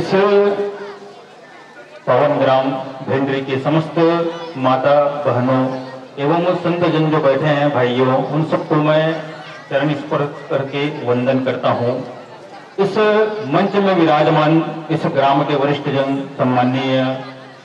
इस पावन ग्राम भेंडरी के समस्त माता बहनों एवं संत जन जो बैठे हैं भाइयों, उन सबको मैं चरण स्पर्श करके वंदन करता हूँ। इस मंच में विराजमान इस ग्राम के वरिष्ठ जन सम्माननीय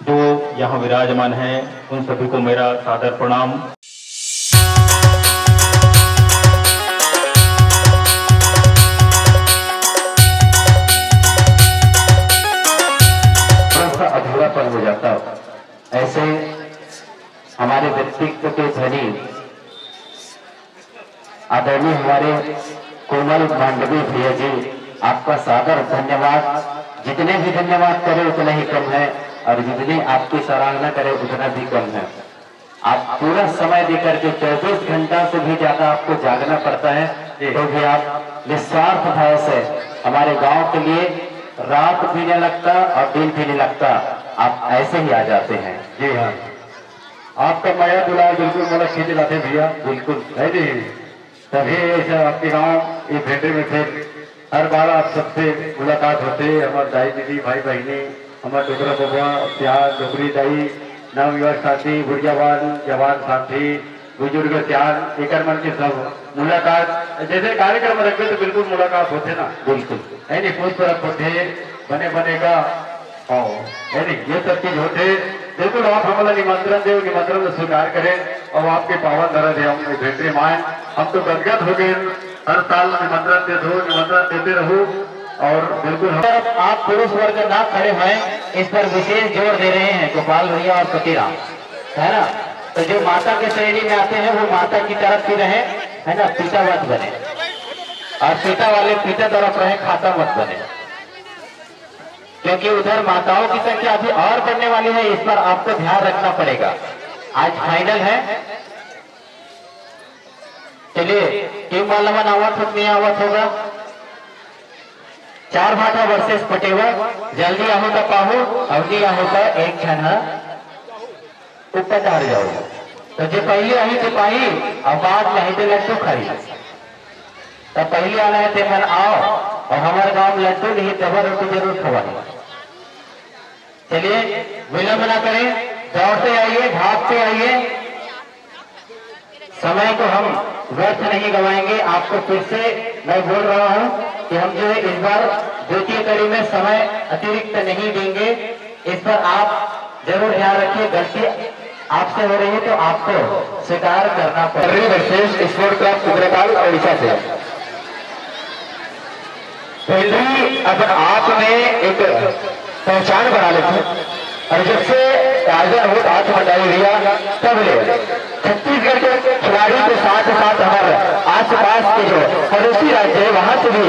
जो यहाँ विराजमान हैं, उन सभी को मेरा सादर प्रणाम। अधूरापन हो जाता, ऐसे हमारे व्यक्तित्व के धनी आदरणीय हमारे कोमल मांडवी भैया जी, आपका सादर धन्यवाद। जितने भी धन्यवाद करें उतना ही कम है, और जितनी आपकी सराहना करें उतना भी कम है। आप पूरा समय देकर के 24 घंटा से भी ज्यादा आपको जागना पड़ता है, तो भी आप निस्वार्थ भाव से हमारे गांव के लिए रात भी नहीं लगता और दिन भी नहीं लगता, आप ऐसे ही आ जाते हैं। जी हाँ, आपका माया दुलार बिल्कुल मला खींच लाते भैया, बिल्कुल है जी। तभी ऐसा आपके गांव ये भेंडरी में फिर हर बार आप सबसे मुलाकात होते, हमारे दाई दीदी भाई बहनी, हमारे डोगरा बबुआ प्यार डोगरी दाई नवयुवक साथी बुढ़ियावान जवान साथी बुजुर्ग त्याग एक मन के सब मुलाकात जैसे कार्यक्रम रखे तो बिल्कुल मुलाकात होते ना, बिल्कुल है नहीं, पुष्प रख होते बने बनेगा है नहीं, ये सब चीज होते। बिल्कुल आप हमारा निमंत्रण दे, निमंत्रण स्वीकार करें और आपके पावन दर दे हम भेंडरी माए। हम तो गदगद हो गए, हर साल निमंत्रण दे दो, निमंत्रण देते रहो। और बिल्कुल आप पुरुष वर्ग ना खड़े हैं, इस पर विशेष जोर दे रहे हैं गोपाल भैया और पतिराम, है ना। तो जो माता के श्रेणी में आते हैं वो माता की तरफ ही रहे, है ना, पिता मत बने, और पिता वाले पिता तरफ रहे, खाता मत बने, क्योंकि उधर माताओं की संख्या अभी और बढ़ने वाली है। इस पर आपको ध्यान रखना पड़ेगा। आज फाइनल है, चलिए टीम वाला मन आवत नहीं आवत होगा। 4 भाटा वर्सेस पटेवा, जल्दी आहो तो पाहो, अवधि आहो तो एक क्षण ऊपर हार जाओ। तो जो पहले आई तो पाही और बाद नहीं तो लड्डू खाई। तो पहले आना है तो मन आओ, और हमारे गांव लड्डू नहीं तवा रोटी जरूर खवाए। चलिए विलंब ना करें, दौड़ते आइए, भागते आइए, समय को हम व्यर्थ नहीं गवाएंगे। आपको फिर से मैं बोल रहा हूं कि हम जो है इस बार द्वितीय कड़ी में समय अतिरिक्त नहीं देंगे, इस पर आप जरूर ध्यान रखिए। गलती आपसे हो रही है तो आपको स्वीकार करना पड़ेगा। विशेष स्पोर्ट क्लब उग्रताल ओडिशा से भेंडरी अब आपने एक पहचान बना लेते, और जब से आयोजन हो हाथ मंडाई रिया तब ले छत्तीसगढ़ के खिलाड़ी के साथ साथ हमारे आसपास के जो पड़ोसी राज्य है वहां से भी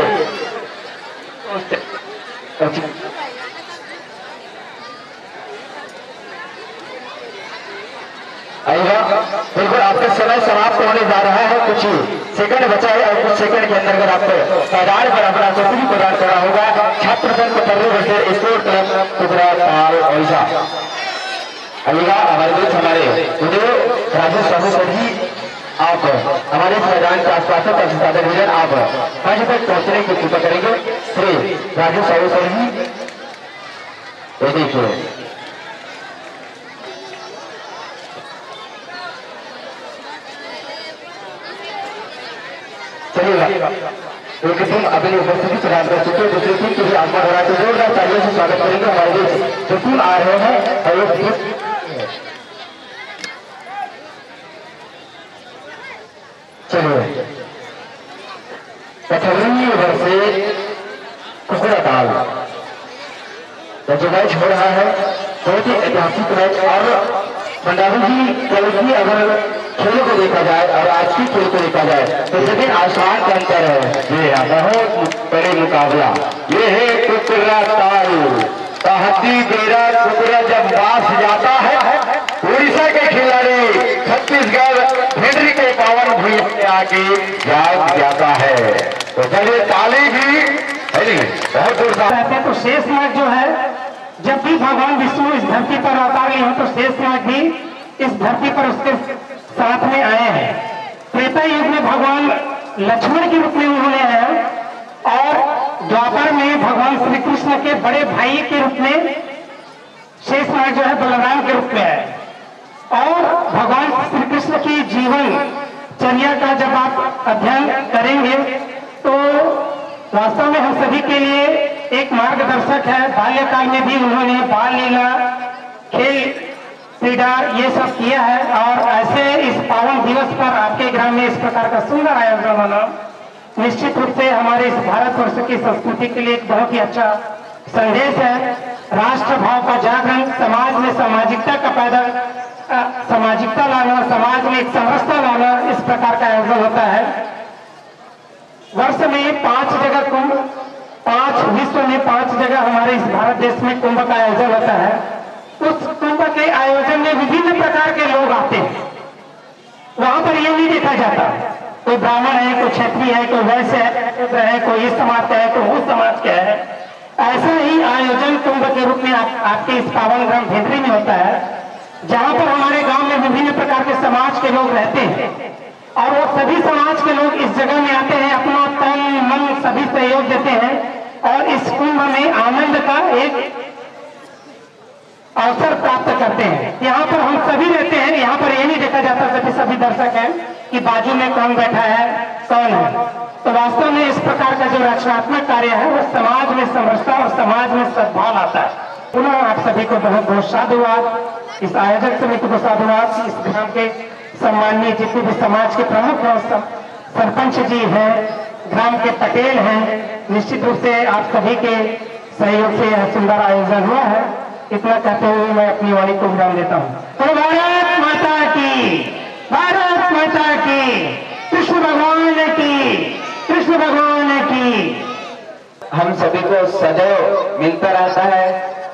आएगा। बिल्कुल आपका समय समाप्त होने जा रहा है, कुछ सेकंड बचा है, और कुछ सेकंड के अंदर आपको मैदान पर अपना टोकरी प्रदान करना होगा। छात्र संघ पटर्री स्पोर्ट क्लब उग्रताल ओडिशा आइएगा। हमारे बीच हमारे राजेश साहू सर जी, आप हमारे इस मैदान के आसपास तहसीलदार डिवीजन आप 5 तक पहुंचने की कृपा करेंगे। श्री राजेश साहू सर जी, ये देखिए चलिएगा। क्योंकि टीम अपनी उपस्थिति प्रदान कर चुके हैं, दूसरी टीम की भी आगमन हो रहा है, तो जोरदार तालियों से स्वागत करेंगे। हमारे बीच जो टीम आ रहे हैं और चलिए पटर्री वर्सेस उग्रताल जो मैच हो रहा है बहुत ही ऐतिहासिक मैच। और मंडावी जी कल की अगर खेल को देखा जाए और आज की खेल को देखा जाए तो जमीन आसमान का अंतर है। ये बहुत बड़े मुकाबला, ये है उग्रताल तहती बेरा टुकड़ा जब बास जाता है। उड़ीसा के खिलाड़ी छत्तीसगढ़ भेंडरी के पावन भूमि में आके जाग जाता है। तो चलिए ताली भी है नहीं, बहुत दूर रहते हैं। तो शेष नाग जो है, जब भी भगवान विष्णु इस धरती पर अवतार लिए हैं तो शेष नाग भी इस धरती पर उसके साथ में आए हैं। त्रेता युग में भगवान लक्ष्मण के रूप में उन्होंने आया, और द्वापर में भगवान श्री कृष्ण के बड़े भाई के रूप में शेषनाग जो है बलराम के रूप में है। और भगवान श्री कृष्ण की जीवन चर्या का जब आप अध्ययन करेंगे तो वास्तव में हम सभी के लिए एक मार्गदर्शक है। बाल्यकाल में भी उन्होंने बाल लीला, खेल क्रीड़ा ये सब किया है और ऐसे इस पावन दिवस पर आपके ग्राम में इस प्रकार का सुंदर आयोजन होना निश्चित रूप से हमारे इस भारतवर्ष की संस्कृति के लिए एक बहुत ही अच्छा संदेश है। राष्ट्र भाव का जागरण, समाज में सामाजिकता का सामाजिकता लाना, समाज में एक समरसता लाना, इस प्रकार का आयोजन होता है। वर्ष में 5 जगह कुंभ, 5 विश्व में 5 जगह हमारे इस भारत देश में कुंभ का आयोजन होता है। उस कुंभ के आयोजन में विभिन्न प्रकार के लोग आते हैं। वहां पर ये नहीं देखा जाता कोई ब्राह्मण है, कोई क्षत्रिय है, कोई वैश्य है, कोई इस समाज का है, कोई उस समाज का है। ऐसा ही आयोजन कुंभ के रूप में आपके इस पावन ग्राम भेंडरी में होता है, जहां पर हमारे गांव में विभिन्न प्रकार के समाज के लोग रहते हैं और वो सभी समाज के लोग इस जगह में आते हैं, अपना तन मन सभी सहयोग देते हैं और इस कुंभ में आनंद का एक अवसर प्राप्त करते हैं। यहाँ पर हम सभी रहते हैं, यहाँ पर ये नहीं देखा जाता सभी दर्शक हैं कि बाजू में कौन बैठा है, कौन है। तो वास्तव में इस प्रकार का जो रचनात्मक कार्य है वो समाज में समरसता और समाज में सद्भाव आता है। पुनः आप सभी को बहुत बहुत साधुवाद, इस आयोजक समिति को साधुवाद, इस ग्राम के सम्माननीय जितने भी समाज के प्रमुख हैं, सरपंच जी हैं, ग्राम के पटेल हैं, निश्चित रूप से आप सभी के सहयोग से यह सुंदर आयोजन हुआ है। इतना कहते हुए मैं अपनी वाणी को विराम देता हूँ। तो भारत माता की, भारत माता की, कृष्ण भगवान की, कृष्ण भगवान की। हम सभी को सदैव मिलता रहता है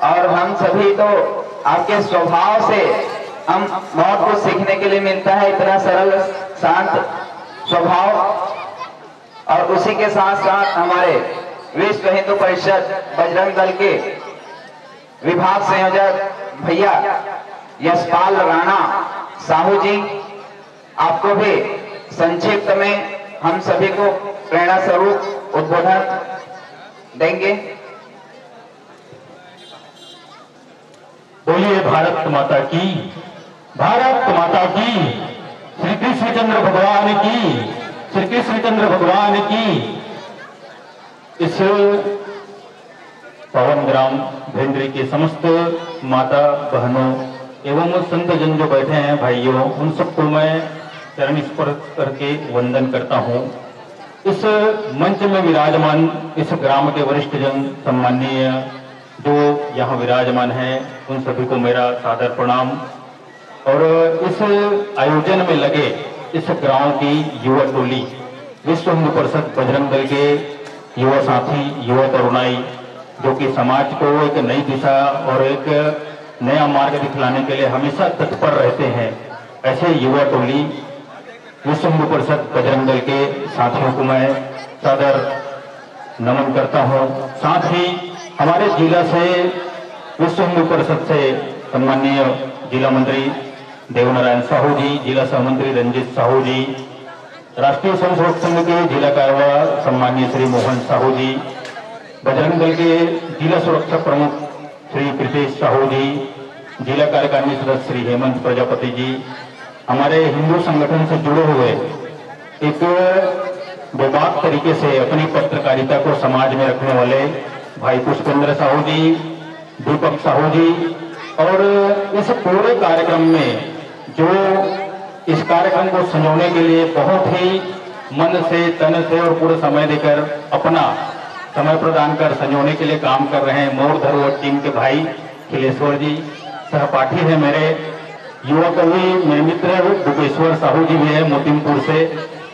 और हम सभी तो आपके स्वभाव से हम बहुत कुछ सीखने के लिए मिलता है। इतना सरल शांत स्वभाव और उसी के साथ साथ हमारे विश्व हिंदू परिषद बजरंग दल के विभाग संयोजक भैया यशपाल राणा साहू जी, आपको भी संक्षिप्त में हम सभी को प्रेरणा स्वरूप उद्बोधन देंगे। बोलिए भारत माता की, भारत माता की, श्री कृष्णचंद्र भगवान की, श्री कृष्णचंद्र भगवान की। इस पावन ग्राम भेंडरी के समस्त माता बहनों एवं संत जन जो बैठे हैं भाइयों, उन सबको मैं चरण स्पर्श करके वंदन करता हूँ। इस मंच में विराजमान इस ग्राम के वरिष्ठ जन सम्माननीय जो यहाँ विराजमान हैं, उन सभी को मेरा सादर प्रणाम। और इस आयोजन में लगे इस गांव की युवा टोली, विश्व हिंदू परिषद बजरंग दल के युवा साथी, युवा तरुणाई, जो कि समाज को एक नई दिशा और एक नया मार्ग दिखलाने के लिए हमेशा तत्पर रहते हैं, ऐसे युवा टोली विश्व हिंदू परिषद बजरंग दल के साथियों को मैं सादर नमन करता हूं। साथ ही हमारे जिला से विश्व हिंदू परिषद से सम्माननीय जिला मंत्री देवनारायण साहू जी, जिला सहमंत्री रंजित साहू जी, राष्ट्रीय स्वयंसेवक संघ के जिला कार्यवाह सम्माननीय श्री मोहन साहू जी, बजरंग दल के जिला सुरक्षा प्रमुख श्री प्रीतेश साहू जी, जिला कार्यकारिणी सदस्य श्री हेमंत प्रजापति जी, हमारे हिंदू संगठन से जुड़े हुए एक बेबाक तरीके से अपनी पत्रकारिता को समाज में रखने वाले भाई पुष्पेंद्र साहू जी, दीपक साहू जी, और इस पूरे कार्यक्रम में जो इस कार्यक्रम को संजोने के लिए बहुत ही मन से, तन से और पूरा समय देकर अपना समय प्रदान कर संजोने के लिए काम कर रहे हैं मोर धरोहर टीम के भाई खिलेश्वर जी, सहपाठी है मेरे युवा कवि, मेरे मित्र भूपेश्वर साहू जी भी है मोतीमपुर से।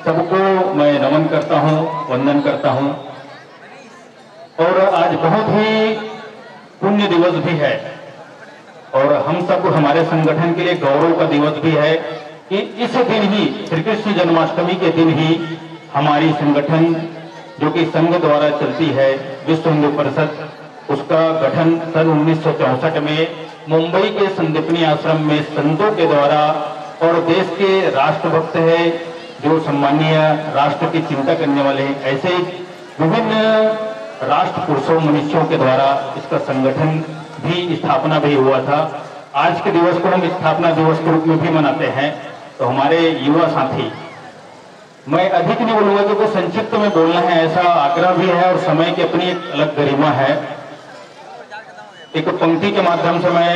सबको मैं नमन करता हूं, वंदन करता हूं। और आज बहुत ही पुण्य दिवस भी है और हम सब हमारे संगठन के लिए गौरव का दिवस भी है कि इस दिन ही श्री कृष्ण जन्माष्टमी के दिन ही हमारी संगठन जो कि संघ द्वारा चलती है विश्व हिंदू परिषद, उसका गठन सन 1964 में मुंबई के संदीपनी आश्रम में संतों के द्वारा और देश के राष्ट्रभक्त है जो सम्मानीय राष्ट्र की चिंता करने वाले हैं, ऐसे विभिन्न राष्ट्र पुरुषों मनुष्यों के द्वारा इसका संगठन भी स्थापना भी हुआ था। आज के दिवस को हम स्थापना दिवस के रूप में भी मनाते हैं। तो हमारे युवा साथी, मैं अधिक नहीं बोलूंगा क्योंकि संक्षिप्त में बोलना है ऐसा आग्रह भी है और समय की अपनी एक अलग गरिमा है। एक पंक्ति के माध्यम से मैं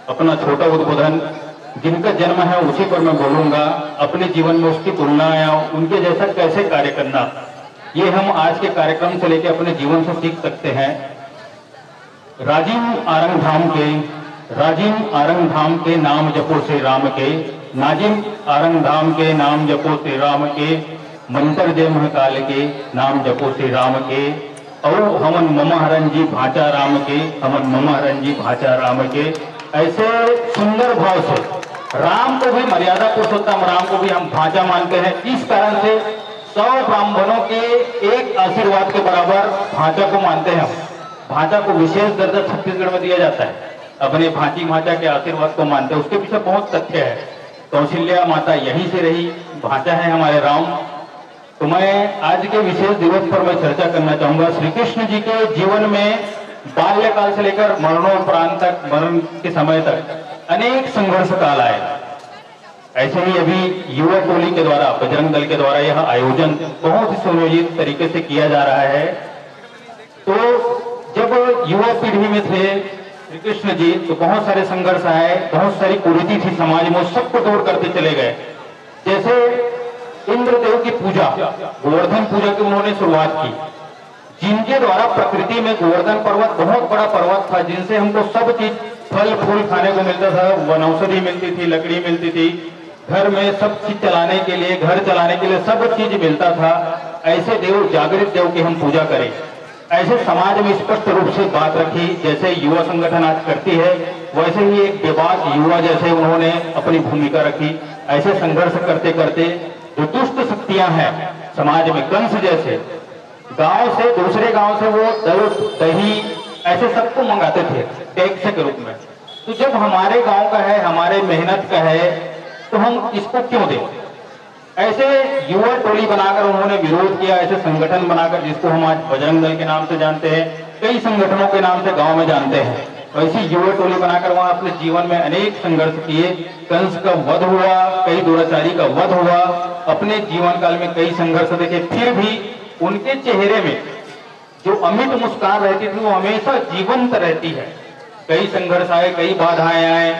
अपना छोटा उद्बोधन, जिनका जन्म है उसी पर मैं बोलूंगा। अपने जीवन में उसकी तुलना या उनके जैसा कैसे कार्य करना, ये हम आज के कार्यक्रम से लेकर अपने जीवन से सीख सकते हैं। राजिम आरंग धाम के नाम जपो श्री राम के, नाजिम आरंग धाम के नाम जपो श्री राम के, मंत्र जय महाकाल के नाम जपो श्री राम के, और हमन ममहरन जी भाचा राम के, हमन ममहरन जी भाचा राम के। ऐसे सुंदर भाव से राम को भी, मर्यादा पुरुषोत्तम राम को भी हम भाचा मानते हैं। इस कारण से 100 ब्राह्मणों के एक आशीर्वाद के बराबर भाचा को मानते हैं। भाचा को विशेष दर्जा छत्तीसगढ़ में दिया जाता है, अपने भांजी भाचा के आशीर्वाद को मानते हैं। उसके पीछे बहुत तथ्य है। कौशल्या माता यहीं से रही, भाचा है हमारे राम। तो मैं आज के विशेष दिवस पर मैं चर्चा करना चाहूंगा। श्री कृष्ण जी के जीवन में बाल्यकाल से लेकर मरणोपरांत तक, मरण के समय तक अनेक संघर्ष काल आए। ऐसे ही अभी युवा टोली के द्वारा, बजरंग दल के द्वारा यह आयोजन बहुत ही सुनियोजित तरीके से किया जा रहा है। तो जब युवा पीढ़ी में थे श्री कृष्ण जी, तो बहुत सारे संघर्ष आए, बहुत सारी कुरीति थी समाज में, सबको दूर करते चले गए। जैसे इंद्रदेव की पूजा, गोवर्धन पूजा की उन्होंने शुरुआत की, जिनके द्वारा प्रकृति में गोवर्धन पर्वत बहुत बड़ा पर्वत था, जिनसे हमको सब चीज, फल फूल खाने को मिलता था, वनौषधि मिलती थी, लकड़ी मिलती थी, घर में सब चीज चलाने के लिए, घर चलाने के लिए सब चीज मिलता था। ऐसे देव, जागृत देव की हम पूजा करें, ऐसे समाज में स्पष्ट रूप से बात रखी। जैसे युवा संगठन आज करती है, वैसे ही एक बेबाक युवा जैसे उन्होंने अपनी भूमिका रखी। ऐसे संघर्ष करते करते जो दुष्ट शक्तियां हैं समाज में, कंस जैसे, गांव से दूसरे गांव से वो दही ऐसे सबको मंगाते थे टैक्स के रूप में। तो जब हमारे गांव का है, हमारे मेहनत का है, तो हम इसको क्यों दें? ऐसे युवा टोली बनाकर उन्होंने विरोध किया, ऐसे संगठन बनाकर, जिसको हम आज बजरंग दल के नाम से जानते हैं, कई संगठनों के नाम से गांव में जानते हैं। ऐसी युवा टोली बनाकर वहां अपने जीवन में अनेक संघर्ष किए। कंस का वध हुआ, कई दुराचारी का वध हुआ, अपने जीवन काल में कई संघर्ष देखे, फिर भी उनके चेहरे में जो अमिट मुस्कान रहती थी वो हमेशा जीवंत रहती है। कई संघर्ष आए, कई बाधाएं आए,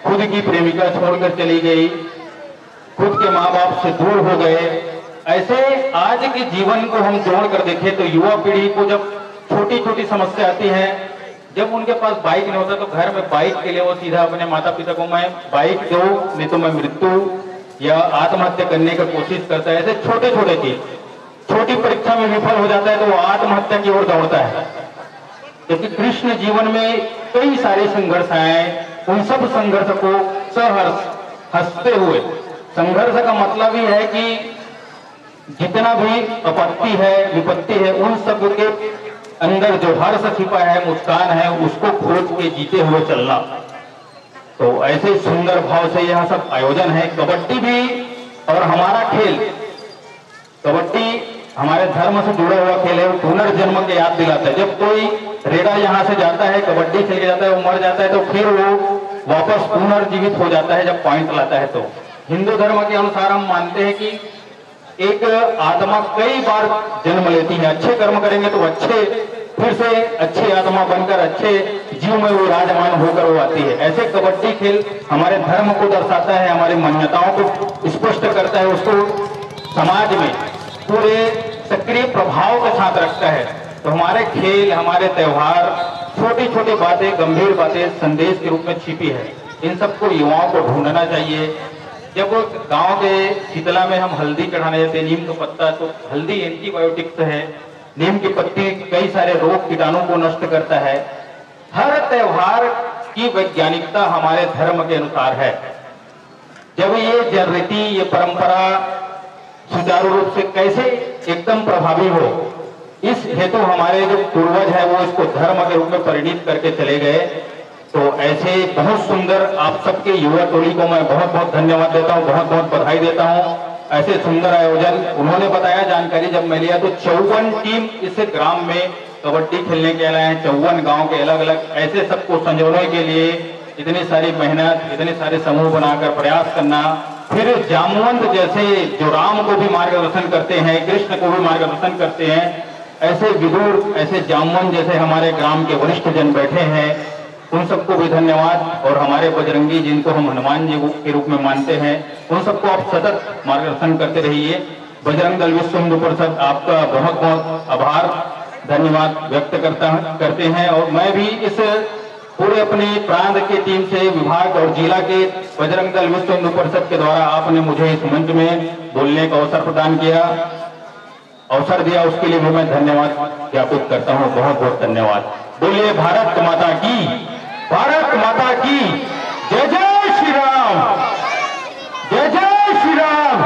खुद की प्रेमिका छोड़कर चली गई, खुद के माँ बाप से दूर हो गए। ऐसे आज के जीवन को हम जोड़ कर देखें तो युवा पीढ़ी को जब छोटी छोटी समस्या आती है, जब उनके पास बाइक नहीं होता तो घर में बाइक के लिए वो सीधा अपने माता पिता को मैं बाइक दो, नहीं तो मैं मृत्यु या आत्महत्या करने की कोशिश करता है। ऐसे छोटे छोटे चीज, छोटी परीक्षा में विफल हो जाता है तो वो आत्महत्या की ओर दौड़ता है। क्योंकि कृष्ण जीवन में कई सारे संघर्ष आए, उन सब संघर्ष को सहर्ष हंसते हुए, संघर्ष का मतलब ही है कि जितना भी आपत्ति है, विपत्ति है, उन सब के अंदर जो हर्ष छिपा है, मुस्कान है, उसको खोज के जीते हुए चलना। तो ऐसे सुंदर भाव से यह सब आयोजन है। कबड्डी भी और हमारा खेल, कबड्डी हमारे धर्म से जुड़ा हुआ खेल है, पुनर्जन्म के याद दिलाता है। जब कोई रेडा यहाँ से जाता है, कबड्डी खेल के जाता है, वो मर जाता है, तो फिर वो वापस पुनर्जीवित हो जाता है जब पॉइंट लाता है। तो हिंदू धर्म के अनुसार हम मानते हैं कि एक आत्मा कई बार जन्म लेती है, अच्छे कर्म करेंगे तो अच्छे, फिर से अच्छी आत्मा बनकर अच्छे जीव में वो राजमान होकर वो आती है। ऐसे कबड्डी खेल हमारे धर्म को दर्शाता है, हमारी मान्यताओं को स्पष्ट करता है, उसको समाज में पूरे सक्रिय प्रभाव के साथ रखता है। तो हमारे खेल, हमारे त्योहार, छोटी छोटी बातें, गंभीर बातें संदेश के रूप में छिपी है। इन सबको युवाओं को ढूंढना चाहिए। जब गांव के शीतला में हम हल्दी चढ़ाने जाते हैं, नीम का पत्ता, तो हल्दी एंटीबायोटिक्स है, नीम की पत्ती कई सारे रोग कीटाणु को नष्ट करता है। हर त्योहार की वैज्ञानिकता हमारे धर्म के अनुसार है। जब ये रीति, ये परंपरा सुचारू रूप से कैसे एकदम प्रभावी हो, इस हेतु हमारे जो पूर्वज है वो इसको धर्म के रूप में परिणित करके चले गए। तो ऐसे बहुत सुंदर आप सबके युवा टोली को मैं बहुत बहुत धन्यवाद देता हूँ, बहुत बहुत बधाई देता हूँ। ऐसे सुंदर आयोजन उन्होंने बताया, जानकारी जब मैं लिया तो 54 टीम इस ग्राम में कबड्डी खेलने के लिए आए हैं, 54 गांव के अलग अलग, ऐसे सबको संजोने के लिए इतनी सारी मेहनत, इतने सारे समूह बनाकर प्रयास करना। फिर जामवंत जैसे जो राम को भी मार्गदर्शन करते हैं, कृष्ण को भी मार्गदर्शन करते हैं, ऐसे विदुर, ऐसे जामवंत जैसे हमारे ग्राम के वरिष्ठ जन बैठे हैं, उन सबको भी धन्यवाद। और हमारे बजरंगी जिनको हम हनुमान जी के रूप में मानते हैं, उन सबको आप सतत मार्गदर्शन करते रहिए। बजरंग दल विश्व हिंदू परिषद आपका बहुत बहुत आभार, धन्यवाद व्यक्त करते हैं। और मैं भी इस पूरे अपने प्रांत की टीम से, विभाग और जिला के बजरंग दल विश्व हिंदू परिषद के द्वारा आपने मुझे इस मंच में बोलने का अवसर प्रदान किया, अवसर दिया, उसके लिए भी मैं धन्यवाद ज्ञापित करता हूं। बहुत बहुत धन्यवाद। बोलिए भारत माता की, भारत माता की जय। जय श्री राम, जय जय श्री राम।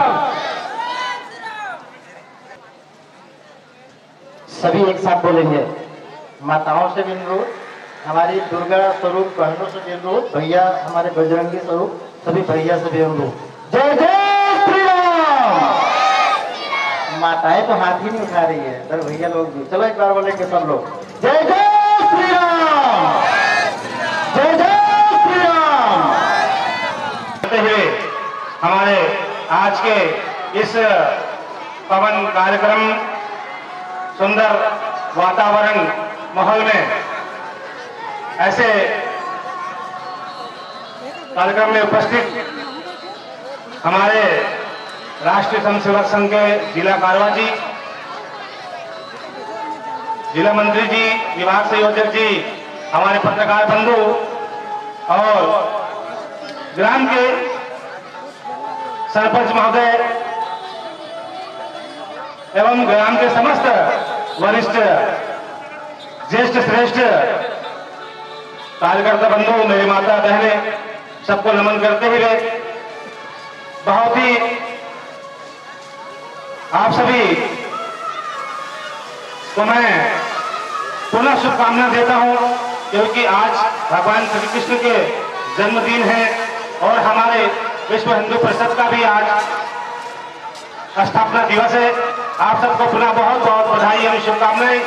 सभी एक साथ बोलेंगे। माताओं से भी अनुरोध, हमारी दुर्गा स्वरूप बहनों से भी अनुरोध, भैया हमारे बजरंगी स्वरूप सभी भैया से भी अनुरोध। जय जय श्री राम। माताएं तो हाथ ही नहीं उठा रही है, सर भैया लोग भी। चलो एक बार बोलेंगे सब लोग, जय जय श्री राम, जय जय श्री राम। करते हुए हमारे आज के इस पवन कार्यक्रम, सुंदर वातावरण माहौल में ऐसे कार्यक्रम में उपस्थित हमारे राष्ट्रीय स्वयं सेवक संघ के जिला कारवा जी, जिला मंत्री जी, विभाग संयोजक जी, हमारे पत्रकार बंधु और ग्राम के सरपंच महोदय एवं ग्राम के समस्त वरिष्ठ, ज्येष्ठ, श्रेष्ठ कार्यकर्ता बंधु, मेरी माता बहनें, सबको नमन करते हुए बहुत ही आप सभी को मैं पुनः शुभकामना देता हूं, क्योंकि आज भगवान श्री कृष्ण के जन्मदिन है और हमारे विश्व हिंदू परिषद का भी आज स्थापना दिवस है। आप सबको पुनः बहुत बहुत बधाई एवं शुभकामनाएं।